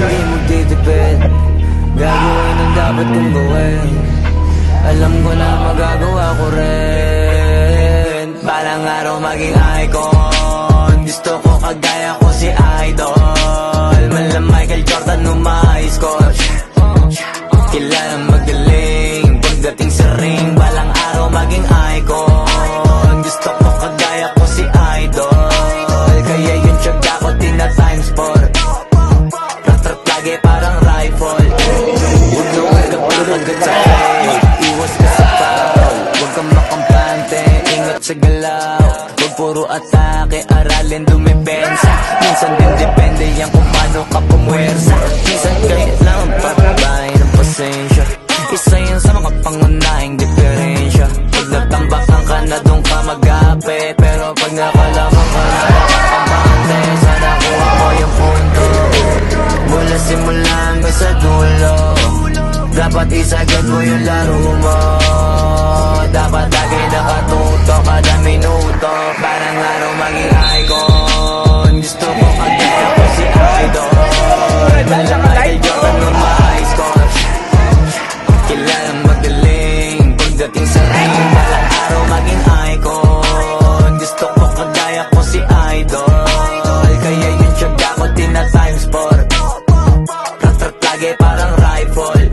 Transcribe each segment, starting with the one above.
Hindi magtitipid, gagawin ang dapat kong gawin. Alam ko na magagawa ko rin. Balang araw maging icon, gusto ko kagaya ko si Idol. Mala Michael Jordan no high score, kilala magaling pagdating sa ring. Balang araw maging icon, gusto ko kagaya ko si Idol. Kaya yung tiyaga ko tina times 4, rat-rat lagi parang rifle. Huwag na huwag ka pa agad sa fake, iwas ka sa foul. Huwag kang makampante, ingat sa galaw. Huwag puro atake, aralin dumipensa. Minsan din depende yan kung paano ka pumwersa. Minsan kailangan patabayin ng pasensya. Isa yan sa mga pangunahing diferensya. Pag natambakan ka na doon ka mag-ape, pero pag nakalaman ka na makakabante. Sana kuha mo yung punto mula simula hanggang sa dulo. Dapat isagad mo yung laro mo, dapat lagi nakatuto kada minuto. Parang araw maging icon, gusto ko kagaya ko si Idol. Mala Michael Jordan no high score, kilala magaling pagdating sa ring. Balang araw maging icon, gusto ko kagaya ko si Idol. Kaya yung tiyaga ko tina times 4, rat-rat lagi parang rifle.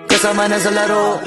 Kasama na sa laro,